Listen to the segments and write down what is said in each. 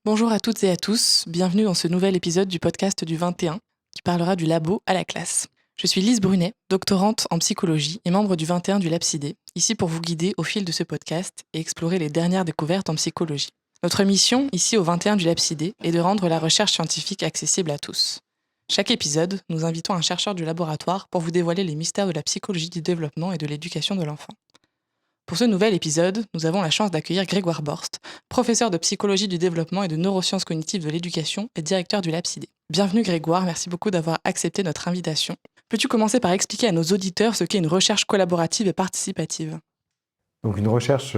Bonjour à toutes et à tous, bienvenue dans ce nouvel épisode du podcast du 21 qui parlera du labo à la classe. Je suis Lise Brunet, doctorante en psychologie et membre du 21 du LabCD, ici pour vous guider au fil de ce podcast et explorer les dernières découvertes en psychologie. Notre mission, ici au 21 du LabCD, est de rendre la recherche scientifique accessible à tous. Chaque épisode, nous invitons un chercheur du laboratoire pour vous dévoiler les mystères de la psychologie du développement et de l'éducation de l'enfant. Pour ce nouvel épisode, nous avons la chance d'accueillir Grégoire Borst, professeur de psychologie du développement et de neurosciences cognitives de l'éducation et directeur du LabCD. Bienvenue Grégoire, merci beaucoup d'avoir accepté notre invitation. Peux-tu commencer par expliquer à nos auditeurs ce qu'est une recherche collaborative et participative ? Donc une recherche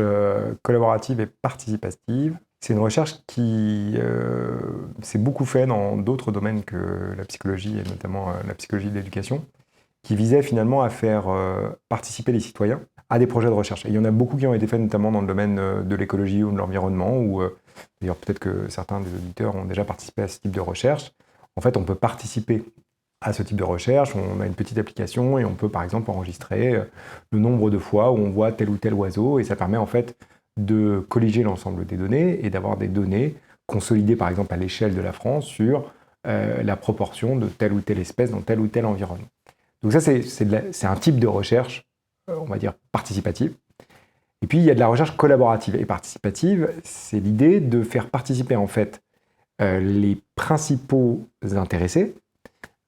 collaborative et participative, c'est une recherche qui s'est beaucoup faite dans d'autres domaines que la psychologie, et notamment la psychologie de l'éducation, qui visait finalement à faire participer les citoyens à des projets de recherche. Et il y en a beaucoup qui ont été faits notamment dans le domaine de l'écologie ou de l'environnement, ou d'ailleurs peut-être que certains des auditeurs ont déjà participé à ce type de recherche. En fait, on peut participer à ce type de recherche, on a une petite application et on peut par exemple enregistrer le nombre de fois où on voit tel ou tel oiseau, et ça permet en fait de colliger l'ensemble des données et d'avoir des données consolidées par exemple à l'échelle de la France sur la proportion de telle ou telle espèce dans tel ou tel environnement. Donc ça c'est un type de recherche, on va dire participative. Et puis il y a de la recherche collaborative et participative, c'est l'idée de faire participer en fait les principaux intéressés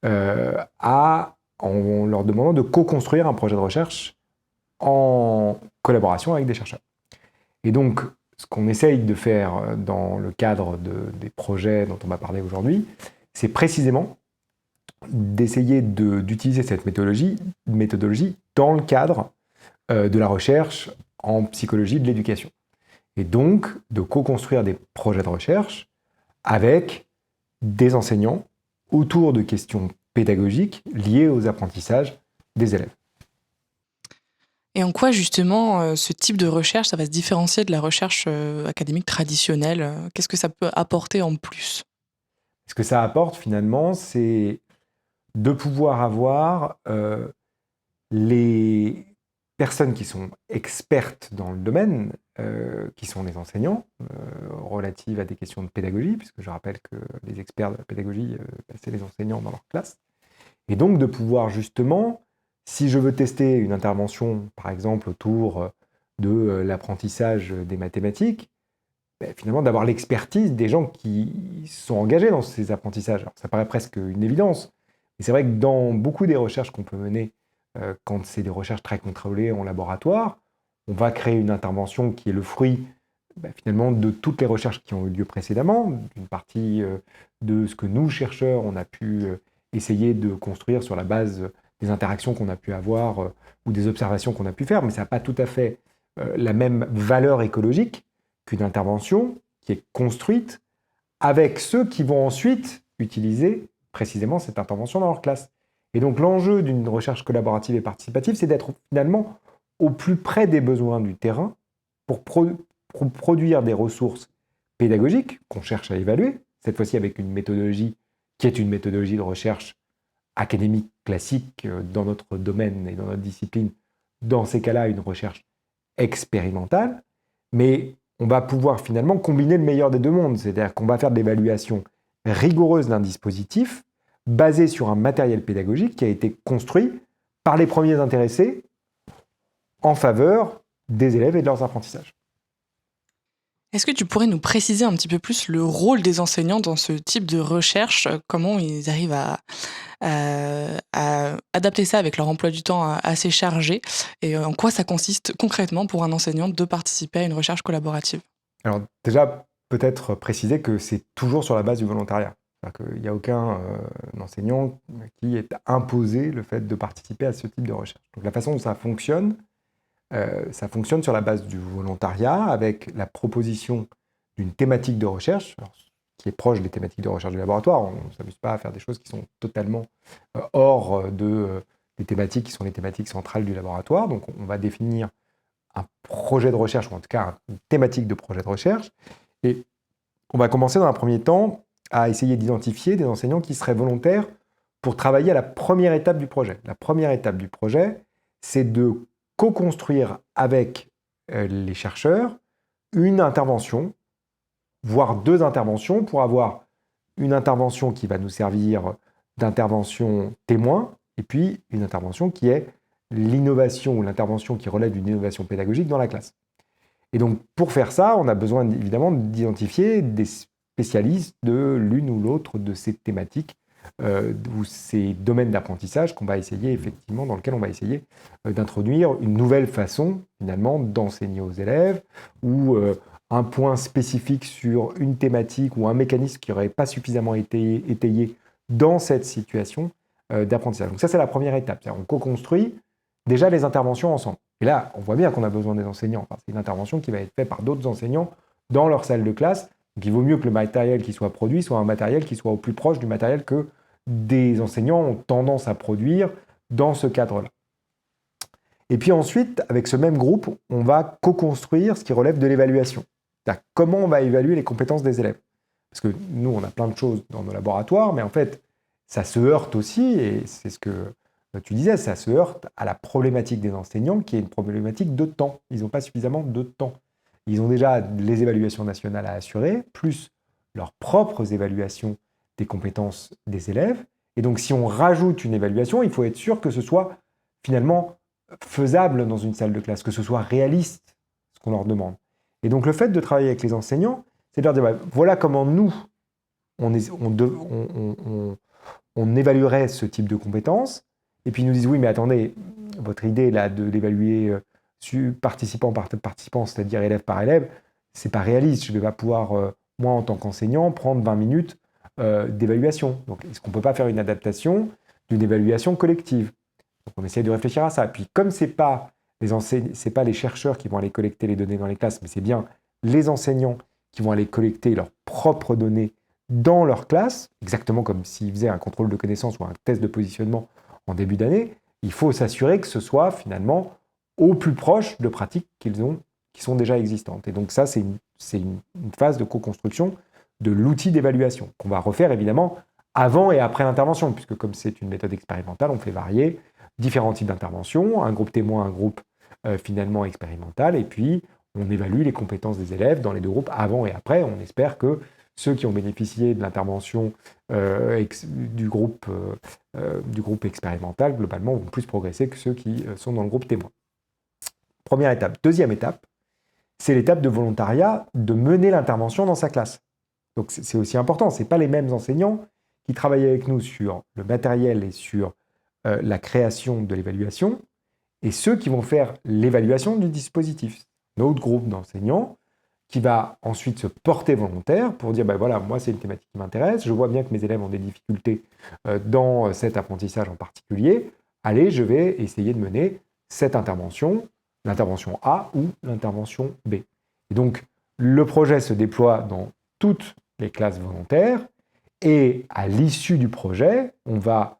en leur demandant de co-construire un projet de recherche en collaboration avec des chercheurs. Et donc, ce qu'on essaye de faire dans le cadre des projets dont on va parler aujourd'hui, c'est précisément d'essayer d'utiliser cette méthodologie dans le cadre de la recherche en psychologie de l'éducation. Et donc, de co-construire des projets de recherche avec des enseignants autour de questions pédagogiques liées aux apprentissages des élèves. Et en quoi justement ce type de recherche, ça va se différencier de la recherche académique traditionnelle ? Qu'est-ce que ça peut apporter en plus ? Ce que ça apporte finalement, c'est de pouvoir avoir les personnes qui sont expertes dans le domaine, qui sont les enseignants, relatives à des questions de pédagogie, puisque je rappelle que les experts de la pédagogie, c'est les enseignants dans leur classe. Et donc de pouvoir justement, si je veux tester une intervention, par exemple autour de l'apprentissage des mathématiques, finalement d'avoir l'expertise des gens qui sont engagés dans ces apprentissages. Alors, ça paraît presque une évidence, mais c'est vrai que dans beaucoup des recherches qu'on peut mener, quand c'est des recherches très contrôlées en laboratoire, on va créer une intervention qui est le fruit finalement de toutes les recherches qui ont eu lieu précédemment, d'une partie de ce que nous, chercheurs, on a pu essayer de construire sur la base des interactions qu'on a pu avoir ou des observations qu'on a pu faire, mais ça n'a pas tout à fait la même valeur écologique qu'une intervention qui est construite avec ceux qui vont ensuite utiliser précisément cette intervention dans leur classe. Et donc l'enjeu d'une recherche collaborative et participative, c'est d'être finalement au plus près des besoins du terrain pour produire des ressources pédagogiques qu'on cherche à évaluer, cette fois-ci avec une méthodologie qui est une méthodologie de recherche académique classique dans notre domaine et dans notre discipline, dans ces cas-là, une recherche expérimentale, mais on va pouvoir finalement combiner le meilleur des deux mondes, c'est-à-dire qu'on va faire de l'évaluation rigoureuse d'un dispositif basé sur un matériel pédagogique qui a été construit par les premiers intéressés en faveur des élèves et de leurs apprentissages. Est-ce que tu pourrais nous préciser un petit peu plus le rôle des enseignants dans ce type de recherche ? Comment ils arrivent à adapter ça avec leur emploi du temps assez chargé ? Et en quoi ça consiste concrètement pour un enseignant de participer à une recherche collaborative ? Alors déjà, peut-être préciser que c'est toujours sur la base du volontariat. C'est-à-dire qu'il n'y a aucun enseignant qui est imposé le fait de participer à ce type de recherche. Donc la façon dont ça fonctionne sur la base du volontariat, avec la proposition d'une thématique de recherche, alors, qui est proche des thématiques de recherche du laboratoire. On ne s'amuse pas à faire des choses qui sont totalement hors des thématiques qui sont les thématiques centrales du laboratoire. Donc on va définir un projet de recherche, ou en tout cas une thématique de projet de recherche. Et on va commencer dans un premier temps à essayer d'identifier des enseignants qui seraient volontaires pour travailler à la première étape du projet. La première étape du projet, c'est de co-construire avec les chercheurs une intervention voire 2 interventions pour avoir une intervention qui va nous servir d'intervention témoin, et puis une intervention qui est l'innovation ou l'intervention qui relève d'une innovation pédagogique dans la classe. Et donc, pour faire ça, on a besoin évidemment d'identifier des spécialistes de l'une ou l'autre de ces thématiques ou ces domaines d'apprentissage qu'on va essayer effectivement, dans lesquels on va essayer d'introduire une nouvelle façon finalement d'enseigner aux élèves ou un point spécifique sur une thématique ou un mécanisme qui n'aurait pas suffisamment été étayé dans cette situation d'apprentissage. Donc ça, c'est la première étape. On co-construit déjà les interventions ensemble. Et là, on voit bien qu'on a besoin des enseignants. Enfin, c'est une intervention qui va être faite par d'autres enseignants dans leur salle de classe. Donc il vaut mieux que le matériel qui soit produit soit un matériel qui soit au plus proche du matériel que des enseignants ont tendance à produire dans ce cadre-là. Et puis ensuite, avec ce même groupe, on va co-construire ce qui relève de l'évaluation. C'est-à-dire comment on va évaluer les compétences des élèves. Parce que nous, on a plein de choses dans nos laboratoires, mais en fait, ça se heurte aussi, et c'est ce que tu disais, ça se heurte à la problématique des enseignants, qui est une problématique de temps. Ils n'ont pas suffisamment de temps. Ils ont déjà les évaluations nationales à assurer, plus leurs propres évaluations des compétences des élèves. Et donc, si on rajoute une évaluation, il faut être sûr que ce soit finalement faisable dans une salle de classe, que ce soit réaliste, ce qu'on leur demande. Et donc, le fait de travailler avec les enseignants, c'est de leur dire, voilà comment nous, on évaluerait ce type de compétences. Et puis ils nous disent, oui, mais attendez, votre idée là de l'évaluer participant par participant, c'est-à-dire élève par élève, c'est pas réaliste. Je ne vais pas pouvoir, moi en tant qu'enseignant, prendre 20 minutes d'évaluation. Donc est-ce qu'on ne peut pas faire une adaptation d'une évaluation collective? Donc on essaie de réfléchir à ça. Puis comme c'est pas les chercheurs qui vont aller collecter les données dans les classes, mais c'est bien les enseignants qui vont aller collecter leurs propres données dans leur classe, exactement comme s'ils faisaient un contrôle de connaissances ou un test de positionnement en début d'année, il faut s'assurer que ce soit finalement au plus proche de pratiques qui sont déjà existantes. Et donc ça, c'est une phase de co-construction de l'outil d'évaluation qu'on va refaire évidemment avant et après l'intervention, puisque comme c'est une méthode expérimentale, on fait varier différents types d'interventions, un groupe témoin, un groupe finalement expérimental, et puis on évalue les compétences des élèves dans les deux groupes avant et après. On espère que ceux qui ont bénéficié de l'intervention du groupe expérimental, globalement, vont plus progresser que ceux qui sont dans le groupe témoin. Première étape. Deuxième étape, c'est l'étape de volontariat de mener l'intervention dans sa classe. Donc c'est aussi important, ce n'est pas les mêmes enseignants qui travaillent avec nous sur le matériel et sur la création de l'évaluation, et ceux qui vont faire l'évaluation du dispositif. Notre groupe d'enseignants qui va ensuite se porter volontaire pour dire, voilà, moi c'est une thématique qui m'intéresse, je vois bien que mes élèves ont des difficultés dans cet apprentissage en particulier, allez, je vais essayer de mener cette intervention, l'intervention A ou l'intervention B. Et donc, le projet se déploie dans toutes les classes volontaires, et à l'issue du projet, on va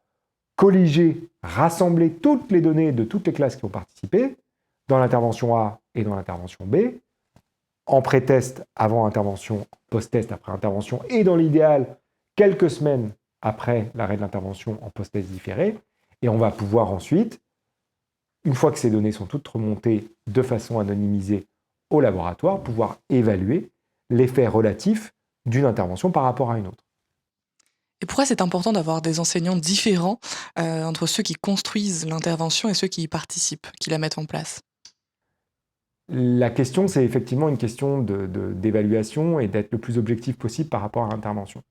colliger, rassembler toutes les données de toutes les classes qui ont participé dans l'intervention A et dans l'intervention B, en pré-test avant intervention, post-test après intervention, et dans l'idéal, quelques semaines après l'arrêt de l'intervention en post-test différé. Et on va pouvoir ensuite, une fois que ces données sont toutes remontées de façon anonymisée au laboratoire, pouvoir évaluer l'effet relatif d'une intervention par rapport à une autre. Et pourquoi c'est important d'avoir des enseignants différents entre ceux qui construisent l'intervention et ceux qui y participent, qui la mettent en place? La question, c'est effectivement une question d'évaluation et d'être le plus objectif possible par rapport à l'intervention.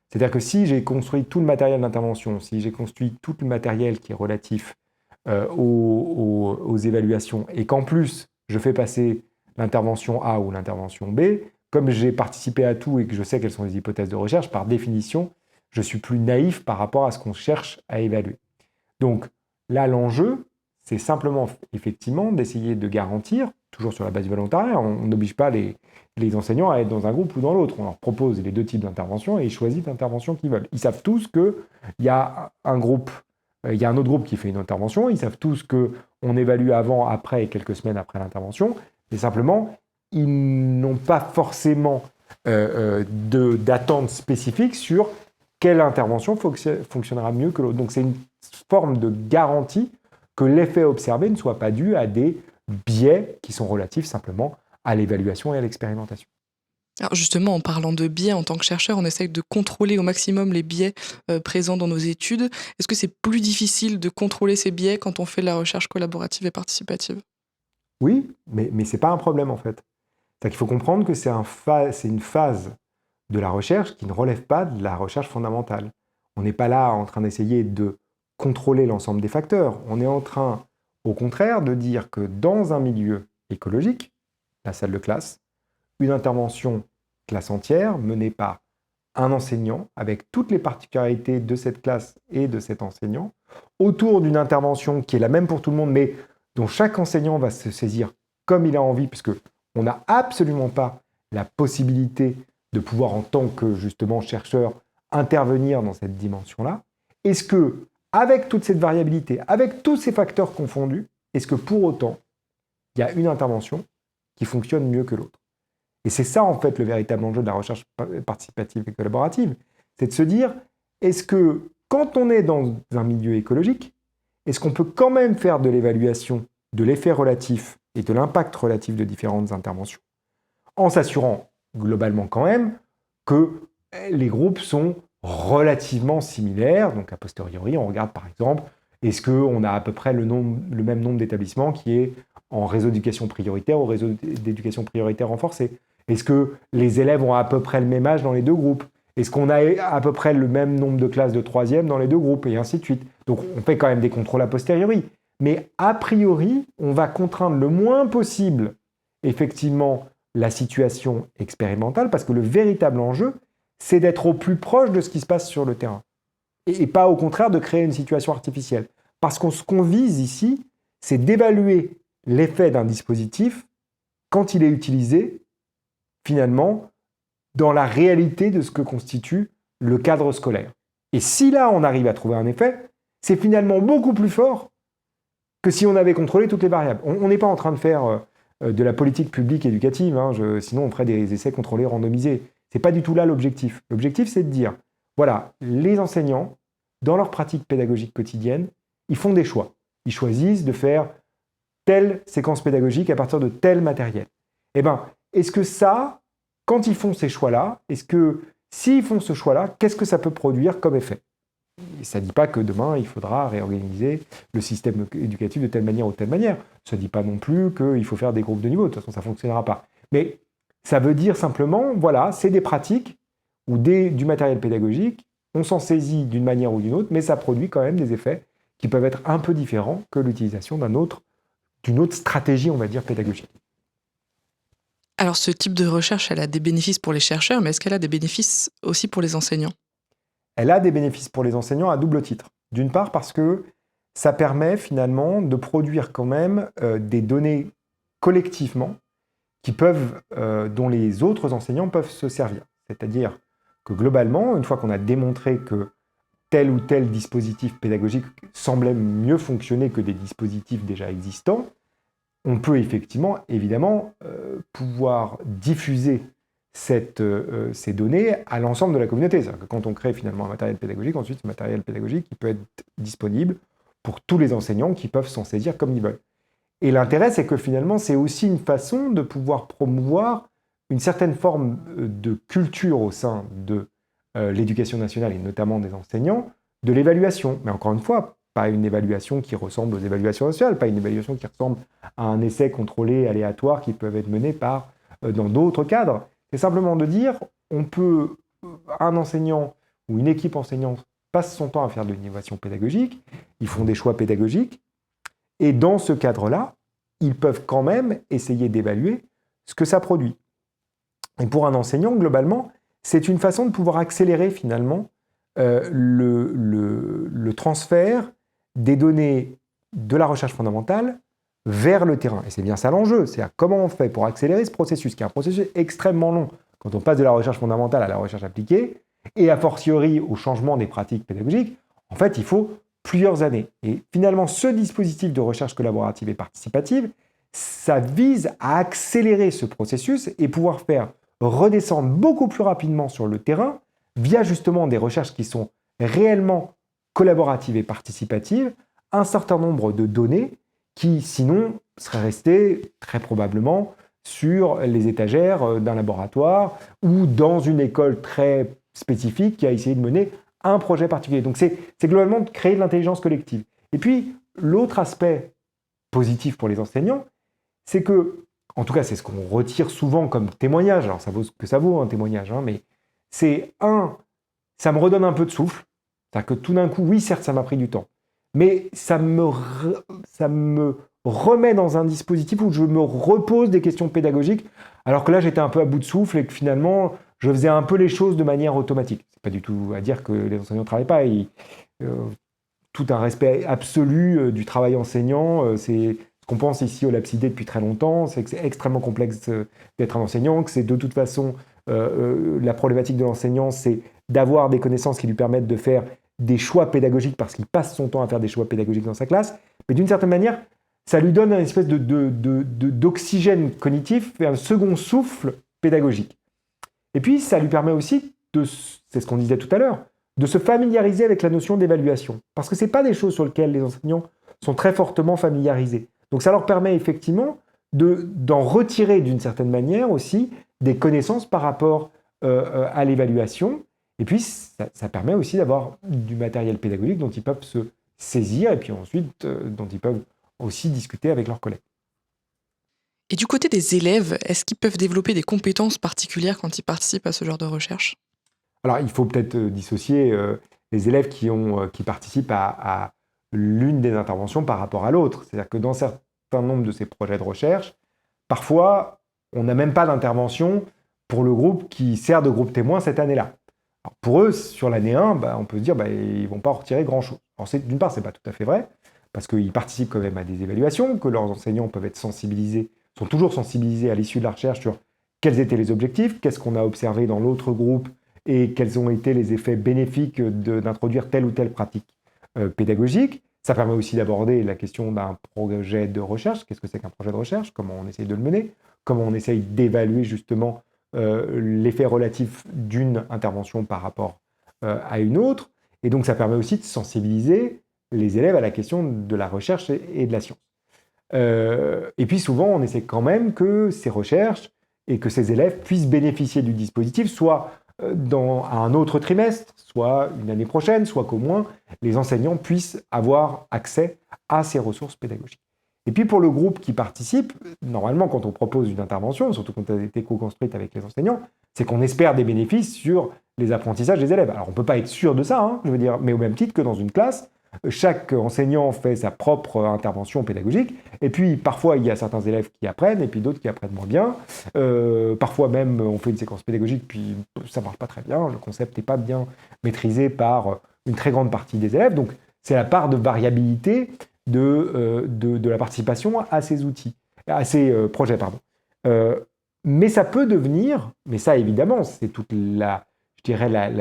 C'est-à-dire que si j'ai construit tout le matériel d'intervention, si j'ai construit tout le matériel qui est relatif aux évaluations, et qu'en plus, je fais passer l'intervention A ou l'intervention B, comme j'ai participé à tout et que je sais quelles sont les hypothèses de recherche, par définition, je suis plus naïf par rapport à ce qu'on cherche à évaluer. Donc là, l'enjeu, c'est simplement, effectivement, d'essayer de garantir, toujours sur la base du volontariat, on n'oblige pas les enseignants à être dans un groupe ou dans l'autre. On leur propose les deux types d'intervention et ils choisissent l'intervention qu'ils veulent. Ils savent tous qu'il y a un autre groupe qui fait une intervention, ils savent tous qu'on évalue avant, après et quelques semaines après l'intervention, mais simplement, ils n'ont pas forcément d'attente spécifique sur quelle intervention fonctionnera mieux que l'autre. Donc c'est une forme de garantie que l'effet observé ne soit pas dû à des biais qui sont relatifs simplement à l'évaluation et à l'expérimentation. Alors justement, en parlant de biais, en tant que chercheur, on essaye de contrôler au maximum les biais présents dans nos études. Est-ce que c'est plus difficile de contrôler ces biais quand on fait de la recherche collaborative et participative? Oui, mais ce n'est pas un problème en fait. C'est-à-dire qu'il faut comprendre que c'est une phase de la recherche qui ne relève pas de la recherche fondamentale. On n'est pas là en train d'essayer de contrôler l'ensemble des facteurs. On est en train, au contraire, de dire que dans un milieu écologique, la salle de classe, une intervention classe entière menée par un enseignant, avec toutes les particularités de cette classe et de cet enseignant, autour d'une intervention qui est la même pour tout le monde, mais dont chaque enseignant va se saisir comme il a envie, puisque on n'a absolument pas la possibilité de pouvoir, en tant que justement chercheur, intervenir dans cette dimension-là. Est-ce que, avec toute cette variabilité, avec tous ces facteurs confondus, est-ce que pour autant, il y a une intervention qui fonctionne mieux que l'autre? Et c'est ça, en fait, le véritable enjeu de la recherche participative et collaborative. C'est de se dire, est-ce que, quand on est dans un milieu écologique, est-ce qu'on peut quand même faire de l'évaluation de l'effet relatif et de l'impact relatif de différentes interventions, en s'assurant globalement quand même que les groupes sont relativement similaires. Donc, a posteriori, on regarde par exemple, est-ce qu'on a à peu près le même nombre d'établissements qui est en réseau d'éducation prioritaire ou réseau d'éducation prioritaire renforcé? Est-ce que les élèves ont à peu près le même âge dans les deux groupes? Est-ce qu'on a à peu près le même nombre de classes de troisième dans les deux groupes? Et ainsi de suite. Donc on fait quand même des contrôles a posteriori. Mais a priori, on va contraindre le moins possible, effectivement, la situation expérimentale, parce que le véritable enjeu, c'est d'être au plus proche de ce qui se passe sur le terrain. Et pas au contraire de créer une situation artificielle. Parce que ce qu'on vise ici, c'est d'évaluer l'effet d'un dispositif quand il est utilisé, finalement, dans la réalité de ce que constitue le cadre scolaire. Et si là, on arrive à trouver un effet, c'est finalement beaucoup plus fort que si on avait contrôlé toutes les variables. On n'est pas en train de faire de la politique publique éducative, hein, sinon on ferait des essais contrôlés randomisés. C'est pas du tout là l'objectif. L'objectif, c'est de dire, voilà, les enseignants, dans leur pratique pédagogique quotidienne, ils font des choix. Ils choisissent de faire telle séquence pédagogique à partir de tel matériel. Eh bien, est-ce que ça, quand ils font ces choix-là, est-ce que s'ils font ce choix-là, qu'est-ce que ça peut produire comme effet? Et ça ne dit pas que demain, il faudra réorganiser le système éducatif de telle manière ou de telle manière. Ça ne dit pas non plus qu'il faut faire des groupes de niveau. De toute façon, ça ne fonctionnera pas. Mais ça veut dire simplement, voilà, c'est des pratiques ou du matériel pédagogique. On s'en saisit d'une manière ou d'une autre, mais ça produit quand même des effets qui peuvent être un peu différents que l'utilisation d'une autre stratégie, on va dire, pédagogique. Alors ce type de recherche, elle a des bénéfices pour les chercheurs, mais est-ce qu'elle a des bénéfices aussi pour les enseignants? Elle a des bénéfices pour les enseignants à double titre. D'une part parce que ça permet finalement de produire quand même des données collectivement dont les autres enseignants peuvent se servir. C'est-à-dire que globalement, une fois qu'on a démontré que tel ou tel dispositif pédagogique semblait mieux fonctionner que des dispositifs déjà existants, on peut effectivement, évidemment, pouvoir diffuser ces données à l'ensemble de la communauté. C'est-à-dire que quand on crée finalement un matériel pédagogique, ensuite ce matériel pédagogique il peut être disponible pour tous les enseignants qui peuvent s'en saisir comme ils veulent. Et l'intérêt, c'est que finalement, c'est aussi une façon de pouvoir promouvoir une certaine forme de culture au sein de l'éducation nationale, et notamment des enseignants, de l'évaluation. Mais encore une fois, pas une évaluation qui ressemble aux évaluations sociales, pas une évaluation qui ressemble à un essai contrôlé aléatoire qui peuvent être menés dans d'autres cadres. C'est simplement de dire, un enseignant ou une équipe enseignante passe son temps à faire de l'innovation pédagogique, ils font des choix pédagogiques, et dans ce cadre-là, ils peuvent quand même essayer d'évaluer ce que ça produit. Et pour un enseignant, globalement, c'est une façon de pouvoir accélérer finalement le transfert des données de la recherche fondamentale vers le terrain. Et c'est bien ça l'enjeu, c'est comment on fait pour accélérer ce processus, qui est un processus extrêmement long, quand on passe de la recherche fondamentale à la recherche appliquée, et a fortiori au changement des pratiques pédagogiques. En fait, il faut plusieurs années. Et finalement, ce dispositif de recherche collaborative et participative, ça vise à accélérer ce processus et pouvoir faire redescendre beaucoup plus rapidement sur le terrain via justement des recherches qui sont réellement collaboratives et participatives, un certain nombre de données qui, sinon, seraient restées très probablement sur les étagères d'un laboratoire ou dans une école très spécifique qui a essayé de mener un projet particulier. Donc c'est globalement de créer de l'intelligence collective. Et puis, l'autre aspect positif pour les enseignants, c'est que, en tout cas, c'est ce qu'on retire souvent comme témoignage, alors ça vaut ce que ça vaut, un témoignage, mais c'est ça me redonne un peu de souffle, c'est-à-dire que tout d'un coup, oui, certes, ça m'a pris du temps, mais ça me remet dans un dispositif où je me repose des questions pédagogiques, alors que là, j'étais un peu à bout de souffle et que finalement, je faisais un peu les choses de manière automatique. C'est pas du tout à dire que les enseignants ne travaillent pas. Tout un respect absolu du travail enseignant. C'est ce qu'on pense ici au Lapsidé depuis très longtemps, c'est que c'est extrêmement complexe d'être un enseignant, que c'est de toute façon la problématique de l'enseignant, c'est d'avoir des connaissances qui lui permettent de faire des choix pédagogiques parce qu'il passe son temps à faire des choix pédagogiques dans sa classe. Mais d'une certaine manière, ça lui donne une espèce d'oxygène cognitif et un second souffle pédagogique. Et puis, ça lui permet aussi, c'est ce qu'on disait tout à l'heure, de se familiariser avec la notion d'évaluation. Parce que ce n'est pas des choses sur lesquelles les enseignants sont très fortement familiarisés. Donc ça leur permet effectivement d'en retirer d'une certaine manière aussi des connaissances par rapport à l'évaluation. Et puis ça permet aussi d'avoir du matériel pédagogique dont ils peuvent se saisir et puis ensuite dont ils peuvent aussi discuter avec leurs collègues. Et du côté des élèves, est-ce qu'ils peuvent développer des compétences particulières quand ils participent à ce genre de recherche ? Alors, il faut peut-être dissocier les élèves qui participent à l'une des interventions par rapport à l'autre. C'est-à-dire que dans un certain nombre de ces projets de recherche, parfois, on n'a même pas d'intervention pour le groupe qui sert de groupe témoin cette année-là. Alors, pour eux, sur l'année 1, on peut se dire ils ne vont pas en retirer grand-chose. Alors, d'une part, ce n'est pas tout à fait vrai, parce qu'ils participent quand même à des évaluations, que leurs enseignants peuvent être sensibilisés, sont toujours sensibilisés à l'issue de la recherche sur quels étaient les objectifs, qu'est-ce qu'on a observé dans l'autre groupe, et quels ont été les effets bénéfiques d'introduire telle ou telle pratique pédagogique. Ça permet aussi d'aborder la question d'un projet de recherche. Qu'est-ce que c'est qu'un projet de recherche ? Comment on essaye de le mener ? Comment on essaye d'évaluer justement l'effet relatif d'une intervention par rapport à une autre ? Et donc ça permet aussi de sensibiliser les élèves à la question de la recherche et de la science. Et puis souvent, on essaie quand même que ces recherches et que ces élèves puissent bénéficier du dispositif, soit à un autre trimestre, soit une année prochaine, soit qu'au moins les enseignants puissent avoir accès à ces ressources pédagogiques. Et puis pour le groupe qui participe, normalement quand on propose une intervention, surtout quand elle a été co-construite avec les enseignants, c'est qu'on espère des bénéfices sur les apprentissages des élèves. Alors on ne peut pas être sûr de ça, je veux dire, mais au même titre que dans une classe, chaque enseignant fait sa propre intervention pédagogique, et puis parfois il y a certains élèves qui apprennent, et puis d'autres qui apprennent moins bien. Parfois même on fait une séquence pédagogique, puis ça ne marche pas très bien, le concept n'est pas bien maîtrisé par une très grande partie des élèves, donc c'est la part de variabilité de la participation à ces outils, à ces projets, pardon. Mais ça peut devenir, mais ça évidemment, c'est toute la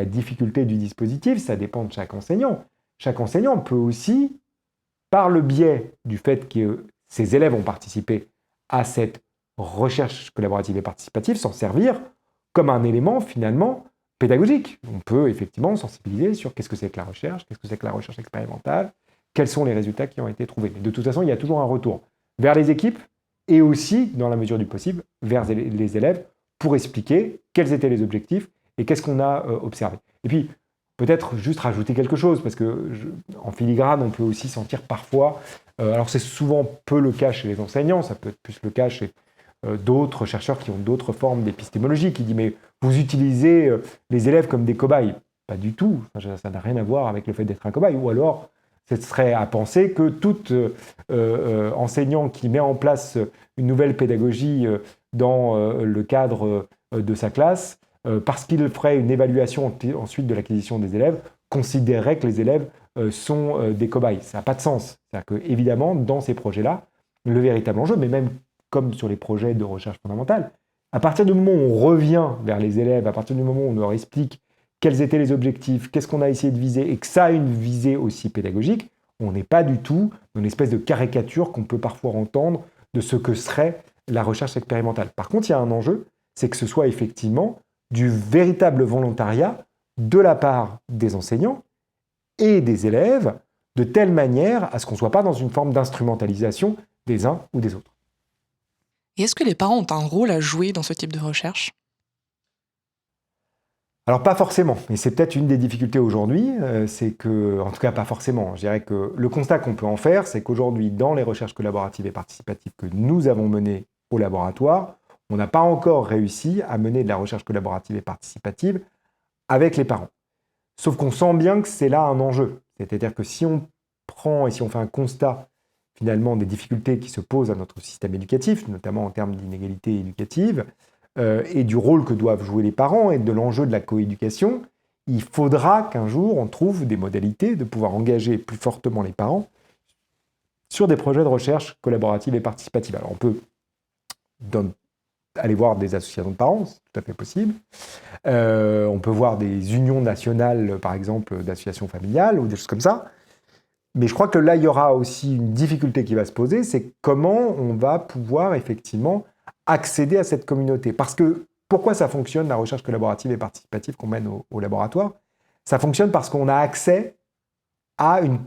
difficulté du dispositif, ça dépend de chaque enseignant. Chaque enseignant peut aussi, par le biais du fait que ses élèves ont participé à cette recherche collaborative et participative, s'en servir comme un élément finalement pédagogique. On peut effectivement sensibiliser sur qu'est-ce que c'est que la recherche expérimentale, quels sont les résultats qui ont été trouvés. Mais de toute façon, il y a toujours un retour vers les équipes et aussi, dans la mesure du possible, vers les élèves pour expliquer quels étaient les objectifs et qu'est-ce qu'on a observé. Et puis, peut-être juste rajouter quelque chose, parce qu'en filigrane, on peut aussi sentir parfois, alors c'est souvent peu le cas chez les enseignants, ça peut être plus le cas chez d'autres chercheurs qui ont d'autres formes d'épistémologie, qui disent mais vous utilisez les élèves comme des cobayes. Pas du tout, ça n'a rien à voir avec le fait d'être un cobaye, ou alors ce serait à penser que tout enseignant qui met en place une nouvelle pédagogie dans le cadre de sa classe, parce qu'il ferait une évaluation ensuite de l'acquisition des élèves, considérerait que les élèves sont des cobayes. Ça n'a pas de sens. C'est-à-dire qu'évidemment, dans ces projets-là, le véritable enjeu, mais même comme sur les projets de recherche fondamentale, à partir du moment où on revient vers les élèves, à partir du moment où on leur explique quels étaient les objectifs, qu'est-ce qu'on a essayé de viser, et que ça a une visée aussi pédagogique, on n'est pas du tout dans une espèce de caricature qu'on peut parfois entendre de ce que serait la recherche expérimentale. Par contre, il y a un enjeu, c'est que ce soit effectivement du véritable volontariat de la part des enseignants et des élèves, de telle manière à ce qu'on ne soit pas dans une forme d'instrumentalisation des uns ou des autres. Et est-ce que les parents ont un rôle à jouer dans ce type de recherche? Alors pas forcément, et c'est peut-être une des difficultés aujourd'hui, c'est que, en tout cas pas forcément, je dirais que le constat qu'on peut en faire, c'est qu'aujourd'hui, dans les recherches collaboratives et participatives que nous avons menées au laboratoire, on n'a pas encore réussi à mener de la recherche collaborative et participative avec les parents. Sauf qu'on sent bien que c'est là un enjeu. C'est-à-dire que si on prend et si on fait un constat finalement des difficultés qui se posent à notre système éducatif, notamment en termes d'inégalité éducative, et du rôle que doivent jouer les parents et de l'enjeu de la coéducation, il faudra qu'un jour on trouve des modalités de pouvoir engager plus fortement les parents sur des projets de recherche collaborative et participative. Alors on peut aller voir des associations de parents, c'est tout à fait possible. On peut voir des unions nationales, par exemple, d'associations familiales ou des choses comme ça. Mais je crois que là, il y aura aussi une difficulté qui va se poser, c'est comment on va pouvoir effectivement accéder à cette communauté. Parce que pourquoi ça fonctionne, la recherche collaborative et participative qu'on mène au laboratoire? Ça fonctionne parce qu'on a accès à une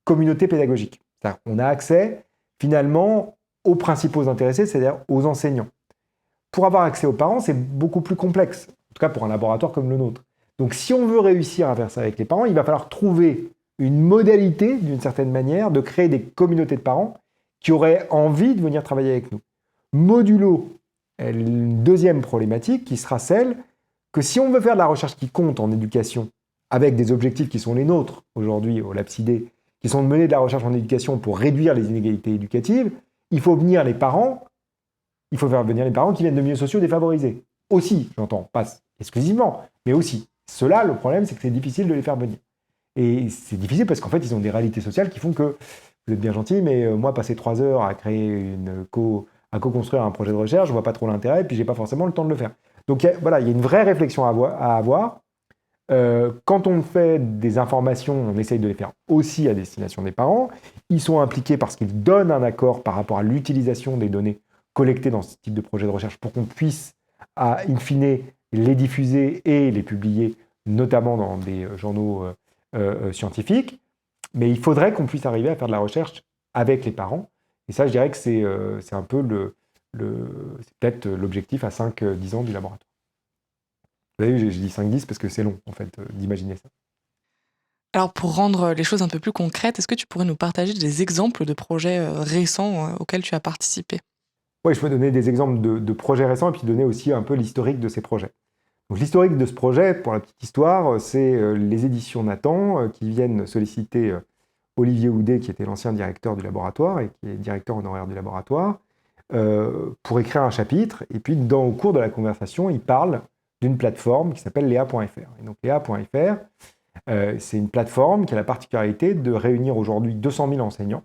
communauté pédagogique. On a accès finalement aux principaux intéressés, c'est-à-dire aux enseignants. Pour avoir accès aux parents, c'est beaucoup plus complexe, en tout cas pour un laboratoire comme le nôtre. Donc si on veut réussir à faire ça avec les parents, il va falloir trouver une modalité, d'une certaine manière, de créer des communautés de parents qui auraient envie de venir travailler avec nous. Modulo une deuxième problématique qui sera celle que si on veut faire de la recherche qui compte en éducation, avec des objectifs qui sont les nôtres aujourd'hui au LabCID, qui sont de mener de la recherche en éducation pour réduire les inégalités éducatives, il faut venir les parents, il faut faire venir les parents qui viennent de milieux sociaux défavorisés. Aussi, j'entends, pas exclusivement, mais aussi. Ceux-là, le problème, c'est que c'est difficile de les faire venir. Et c'est difficile parce qu'en fait, ils ont des réalités sociales qui font que vous êtes bien gentil, mais moi, passer 3 heures à créer à co-construire un projet de recherche, je vois pas trop l'intérêt, et puis j'ai pas forcément le temps de le faire. Donc voilà, il y a une vraie réflexion à avoir. Quand on fait des informations, on essaye de les faire aussi à destination des parents. Ils sont impliqués parce qu'ils donnent un accord par rapport à l'utilisation des données collectées dans ce type de projet de recherche pour qu'on puisse, in fine, les diffuser et les publier, notamment dans des journaux scientifiques. Mais il faudrait qu'on puisse arriver à faire de la recherche avec les parents. Et ça, je dirais que c'est un peu c'est peut-être l'objectif à 5-10 ans du laboratoire. Vous avez vu, j'ai dit 5-10 parce que c'est long, en fait, d'imaginer ça. Alors pour rendre les choses un peu plus concrètes, est-ce que tu pourrais nous partager des exemples de projets récents auxquels tu as participé? Oui, je peux donner des exemples de projets récents et puis donner aussi un peu l'historique de ces projets. Donc l'historique de ce projet, pour la petite histoire, c'est les éditions Nathan qui viennent solliciter Olivier Houdet, qui était l'ancien directeur du laboratoire et qui est directeur honoraire du laboratoire, pour écrire un chapitre. Et puis, au cours de la conversation, il parle d'une plateforme qui s'appelle Léa.fr. Et donc Léa.fr, c'est une plateforme qui a la particularité de réunir aujourd'hui 200 000 enseignants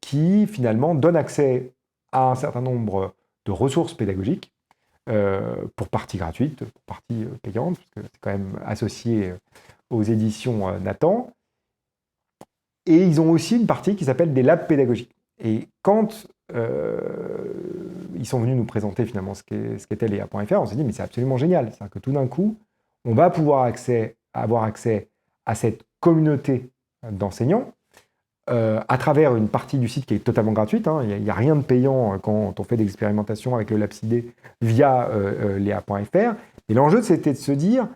qui, finalement, donne accès à un certain nombre de ressources pédagogiques, pour partie gratuite, pour partie payante, parce que c'est quand même associé aux éditions Nathan. Et ils ont aussi une partie qui s'appelle des labs pédagogiques. Et quand ils sont venus nous présenter finalement ce qu'était Léa.fr, on s'est dit mais c'est absolument génial. C'est-à-dire que tout d'un coup, on va pouvoir avoir accès à cette communauté d'enseignants à travers une partie du site qui est totalement gratuite. Il n'y a rien de payant quand on fait des expérimentations avec le LabCID via Léa.fr. Et l'enjeu, c'était de se dire,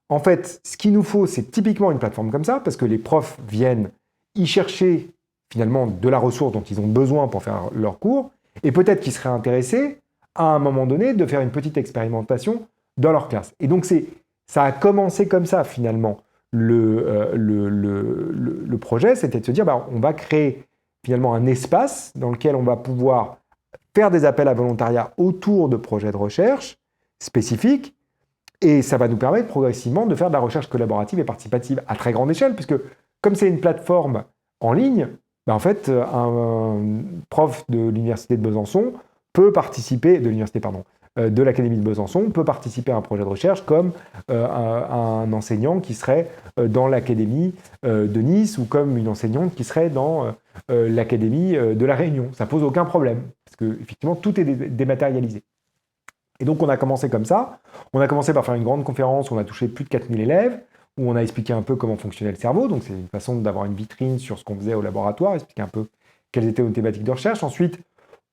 en fait, ce qu'il nous faut, c'est typiquement une plateforme comme ça, parce que les profs viennent y chercher finalement de la ressource dont ils ont besoin pour faire leur cours, et peut-être qu'ils seraient intéressés, à un moment donné, de faire une petite expérimentation dans leur classe. Et donc, ça a commencé comme ça, finalement. Le projet, c'était de se dire, on va créer finalement un espace dans lequel on va pouvoir faire des appels à volontariat autour de projets de recherche spécifiques, et ça va nous permettre progressivement de faire de la recherche collaborative et participative à très grande échelle, puisque comme c'est une plateforme en ligne, en fait, un prof de l'université de Besançon peut participer, de l'Académie de Besançon, peut participer à un projet de recherche comme un enseignant qui serait dans l'Académie de Nice ou comme une enseignante qui serait dans l'Académie de La Réunion. Ça pose aucun problème, parce que effectivement tout est dématérialisé. Et donc on a commencé comme ça. On a commencé par faire une grande conférence où on a touché plus de 4000 élèves, où on a expliqué un peu comment fonctionnait le cerveau. Donc c'est une façon d'avoir une vitrine sur ce qu'on faisait au laboratoire, expliquer un peu quelles étaient nos thématiques de recherche. Ensuite,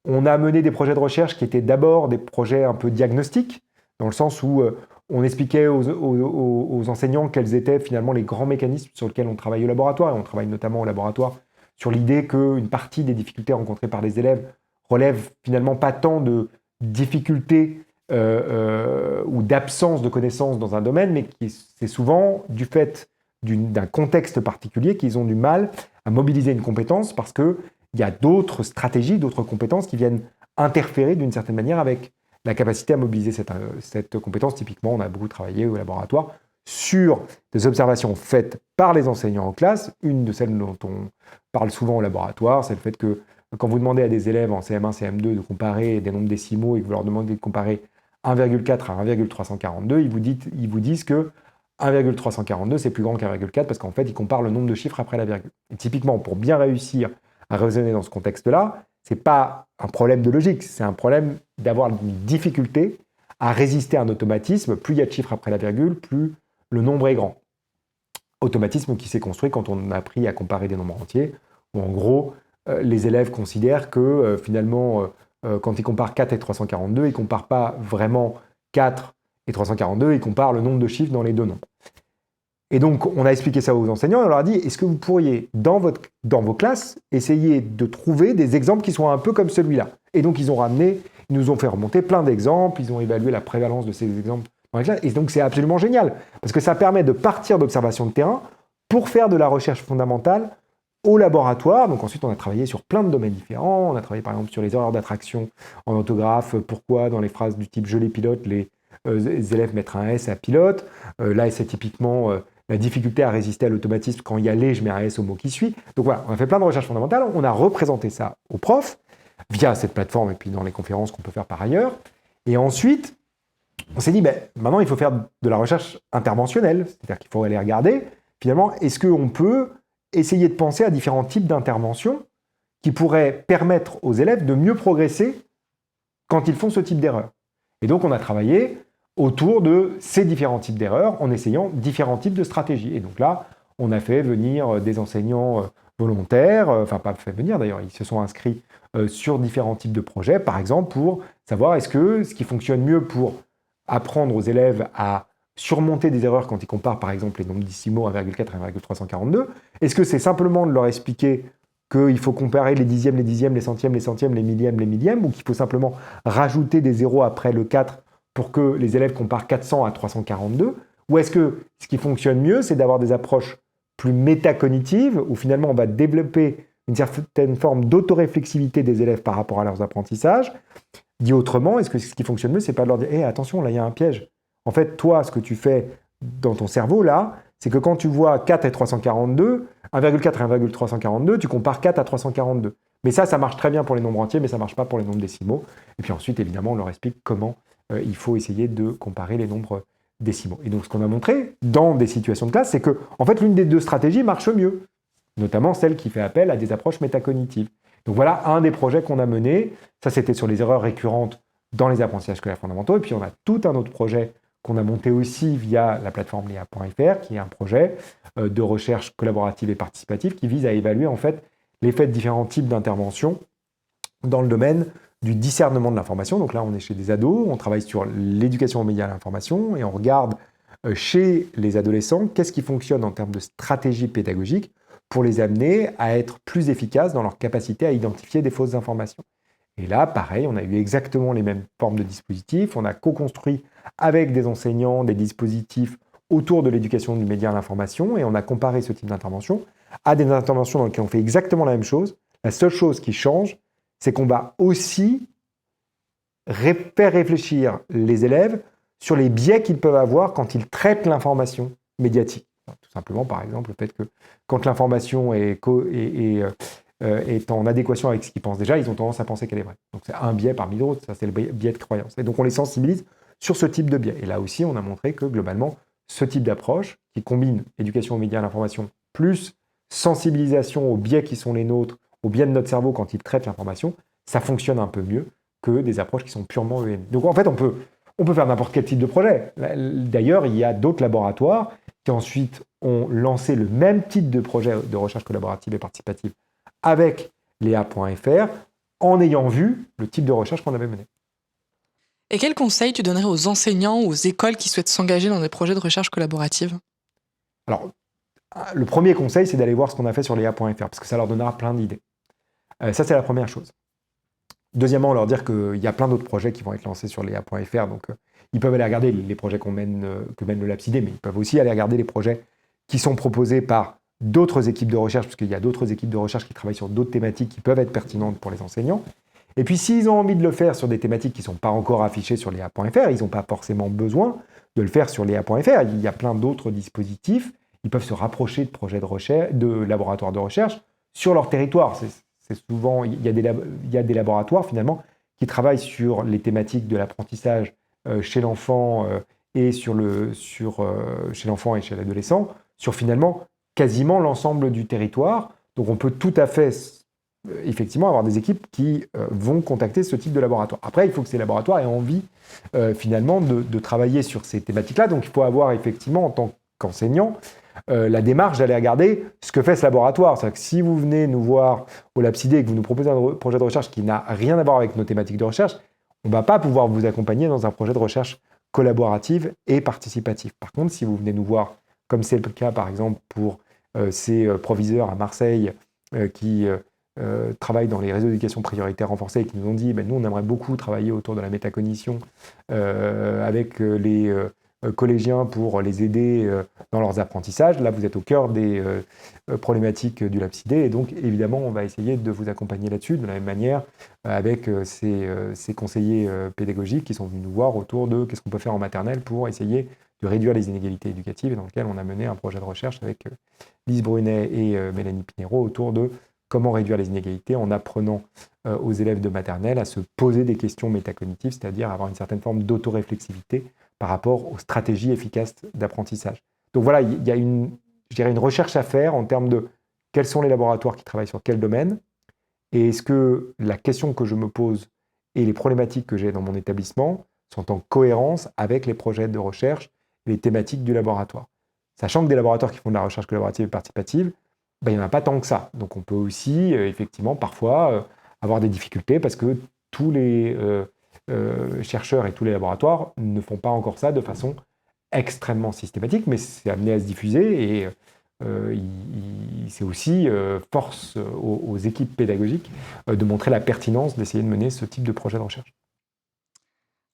On a mené des projets de recherche qui étaient d'abord des projets un peu diagnostiques, dans le sens où on expliquait aux enseignants quels étaient finalement les grands mécanismes sur lesquels on travaille au laboratoire. Et on travaille notamment au laboratoire sur l'idée qu'une partie des difficultés rencontrées par les élèves relèvent finalement pas tant de difficultés ou d'absence de connaissances dans un domaine, mais c'est souvent du fait d'un contexte particulier qu'ils ont du mal à mobiliser une compétence parce qu'il y a d'autres stratégies, d'autres compétences qui viennent interférer d'une certaine manière avec la capacité à mobiliser cette compétence. Typiquement, on a beaucoup travaillé au laboratoire sur des observations faites par les enseignants en classe. Une de celles dont on parle souvent au laboratoire, c'est le fait que quand vous demandez à des élèves en CM1, CM2 de comparer des nombres décimaux et que vous leur demandez de comparer 1,4 à 1,342, ils vous disent que 1,342 c'est plus grand qu'1,4 parce qu'en fait, ils comparent le nombre de chiffres après la virgule. Et typiquement, pour bien réussir à raisonner dans ce contexte-là, c'est pas un problème de logique, c'est un problème d'avoir une difficulté à résister à un automatisme. Plus il y a de chiffres après la virgule, plus le nombre est grand. Automatisme qui s'est construit quand on a appris à comparer des nombres entiers, où en gros, les élèves considèrent que finalement, quand ils comparent 4 et 342, ils ne comparent pas vraiment 4 et 342, ils comparent le nombre de chiffres dans les deux nombres. Et donc, on a expliqué ça aux enseignants et on leur a dit, est-ce que vous pourriez, dans vos classes, essayer de trouver des exemples qui soient un peu comme celui-là? Et donc, ils nous ont fait remonter plein d'exemples, ils ont évalué la prévalence de ces exemples dans les classes, et donc c'est absolument génial, parce que ça permet de partir d'observations de terrain pour faire de la recherche fondamentale au laboratoire. Donc ensuite, on a travaillé sur plein de domaines différents, on a travaillé par exemple sur les erreurs d'attraction en orthographe, pourquoi dans les phrases du type « je les pilote », les élèves mettent un S à « pilote », là c'est typiquement la difficulté à résister à l'automatisme, quand il y a les, je mets un S au mot qui suit. Donc voilà, on a fait plein de recherches fondamentales, on a représenté ça aux profs, via cette plateforme et puis dans les conférences qu'on peut faire par ailleurs. Et ensuite, on s'est dit, maintenant il faut faire de la recherche interventionnelle, c'est-à-dire qu'il faut aller regarder, finalement, est-ce qu'on peut essayer de penser à différents types d'interventions qui pourraient permettre aux élèves de mieux progresser quand ils font ce type d'erreur. Et donc on a travaillé autour de ces différents types d'erreurs en essayant différents types de stratégies. Et donc là, on a fait venir des enseignants volontaires, enfin pas fait venir d'ailleurs, ils se sont inscrits sur différents types de projets, par exemple pour savoir est-ce que ce qui fonctionne mieux pour apprendre aux élèves à surmonter des erreurs quand ils comparent par exemple les nombres décimaux 1,4 à 1,342, est-ce que c'est simplement de leur expliquer qu'il faut comparer les dixièmes, les centièmes, les millièmes, ou qu'il faut simplement rajouter des zéros après le 4 pour que les élèves comparent 400 à 342, ou est-ce que ce qui fonctionne mieux, c'est d'avoir des approches plus métacognitives, où finalement on va développer une certaine forme d'autoréflexivité des élèves par rapport à leurs apprentissages. Dit autrement, est-ce que ce qui fonctionne mieux, c'est pas de leur dire « attention, là il y a un piège ». En fait, toi, ce que tu fais dans ton cerveau, là, c'est que quand tu vois 4 et 342, 1,4 et 1,342, tu compares 4 à 342. Mais ça marche très bien pour les nombres entiers, mais ça ne marche pas pour les nombres décimaux. Et puis ensuite, évidemment, on leur explique comment il faut essayer de comparer les nombres décimaux. Et donc, ce qu'on a montré dans des situations de classe, c'est que, en fait, l'une des deux stratégies marche mieux, notamment celle qui fait appel à des approches métacognitives. Donc voilà un des projets qu'on a mené. Ça, c'était sur les erreurs récurrentes dans les apprentissages scolaires fondamentaux. Et puis, on a tout un autre projet qu'on a monté aussi via la plateforme Léa.fr, qui est un projet de recherche collaborative et participative qui vise à évaluer en fait l'effet de différents types d'interventions dans le domaine du discernement de l'information. Donc là, on est chez des ados, on travaille sur l'éducation aux médias et à l'information, et on regarde chez les adolescents qu'est-ce qui fonctionne en termes de stratégie pédagogique pour les amener à être plus efficaces dans leur capacité à identifier des fausses informations. Et là, pareil, on a eu exactement les mêmes formes de dispositifs. On a co-construit avec des enseignants des dispositifs autour de l'éducation du média à l'information et on a comparé ce type d'intervention à des interventions dans lesquelles on fait exactement la même chose. La seule chose qui change, c'est qu'on va aussi faire réfléchir les élèves sur les biais qu'ils peuvent avoir quand ils traitent l'information médiatique. Tout simplement, par exemple, le fait que quand l'information est en adéquation avec ce qu'ils pensent déjà, ils ont tendance à penser qu'elle est vraie. Donc c'est un biais parmi d'autres, ça c'est le biais de croyance. Et donc on les sensibilise sur ce type de biais. Et là aussi, on a montré que globalement, ce type d'approche, qui combine éducation aux médias et à l'information, plus sensibilisation aux biais qui sont les nôtres, aux biais de notre cerveau quand il traite l'information, ça fonctionne un peu mieux que des approches qui sont purement EN. Donc en fait, on peut faire n'importe quel type de projet. D'ailleurs, il y a d'autres laboratoires qui ensuite ont lancé le même type de projet de recherche collaborative et participative avec Léa.fr en ayant vu le type de recherche qu'on avait mené. Et quels conseils tu donnerais aux enseignants ou aux écoles qui souhaitent s'engager dans des projets de recherche collaborative? Alors, le premier conseil, c'est d'aller voir ce qu'on a fait sur Léa.fr, parce que ça leur donnera plein d'idées. Ça, c'est la première chose. Deuxièmement, leur dire qu'il y a plein d'autres projets qui vont être lancés sur Léa.fr, donc ils peuvent aller regarder les projets que mène le Lapsidé, mais ils peuvent aussi aller regarder les projets qui sont proposés par d'autres équipes de recherche, parce qu'il y a d'autres équipes de recherche qui travaillent sur d'autres thématiques qui peuvent être pertinentes pour les enseignants. Et puis, s'ils ont envie de le faire sur des thématiques qui ne sont pas encore affichées sur Léa.fr, ils n'ont pas forcément besoin de le faire sur Léa.fr. Il y a plein d'autres dispositifs. Ils peuvent se rapprocher de projets de recherche, de laboratoires de recherche sur leur territoire. C'est souvent, il y a des laboratoires finalement qui travaillent sur les thématiques de l'apprentissage chez l'enfant et chez l'enfant et chez l'adolescent, sur finalement quasiment l'ensemble du territoire. Donc on peut tout à fait effectivement avoir des équipes qui vont contacter ce type de laboratoire. Après, il faut que ces laboratoires aient envie finalement de travailler sur ces thématiques-là. Donc il faut avoir effectivement en tant qu'enseignant la démarche d'aller regarder ce que fait ce laboratoire. C'est-à-dire que si vous venez nous voir au Lapsidé et que vous nous proposez un projet de recherche qui n'a rien à voir avec nos thématiques de recherche, on ne va pas pouvoir vous accompagner dans un projet de recherche collaborative et participatif. Par contre, si vous venez nous voir, comme c'est le cas par exemple pour ces proviseurs à Marseille qui travaillent dans les réseaux d'éducation prioritaire renforcés et qui nous ont dit nous, on aimerait beaucoup travailler autour de la métacognition avec les collégiens pour les aider dans leurs apprentissages. Là, vous êtes au cœur des problématiques du Lapsidé et donc, évidemment, on va essayer de vous accompagner là-dessus, de la même manière avec ces conseillers pédagogiques qui sont venus nous voir autour de qu'est-ce qu'on peut faire en maternelle pour essayer de réduire les inégalités éducatives et dans lequel on a mené un projet de recherche avec Lise Brunet et Mélanie Pinheiro autour de comment réduire les inégalités en apprenant aux élèves de maternelle à se poser des questions métacognitives, c'est-à-dire avoir une certaine forme d'autoréflexivité par rapport aux stratégies efficaces d'apprentissage. Donc voilà, il y a une recherche à faire en termes de quels sont les laboratoires qui travaillent sur quel domaine, et est-ce que la question que je me pose et les problématiques que j'ai dans mon établissement sont en cohérence avec les projets de recherche et les thématiques du laboratoire. Sachant que des laboratoires qui font de la recherche collaborative et participative, il n'y en a pas tant que ça. Donc on peut aussi, effectivement, parfois avoir des difficultés parce que tous les chercheurs et tous les laboratoires ne font pas encore ça de façon extrêmement systématique, mais c'est amené à se diffuser et c'est aussi force aux équipes pédagogiques de montrer la pertinence d'essayer de mener ce type de projet de recherche.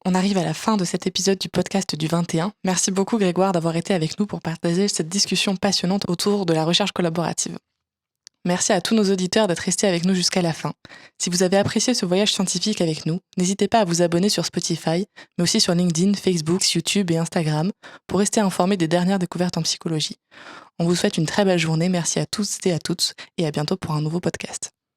On arrive à la fin de cet épisode du podcast du 21. Merci beaucoup Grégoire d'avoir été avec nous pour partager cette discussion passionnante autour de la recherche collaborative. Merci à tous nos auditeurs d'être restés avec nous jusqu'à la fin. Si vous avez apprécié ce voyage scientifique avec nous, n'hésitez pas à vous abonner sur Spotify, mais aussi sur LinkedIn, Facebook, YouTube et Instagram pour rester informés des dernières découvertes en psychologie. On vous souhaite une très belle journée, merci à tous et à toutes, et à bientôt pour un nouveau podcast.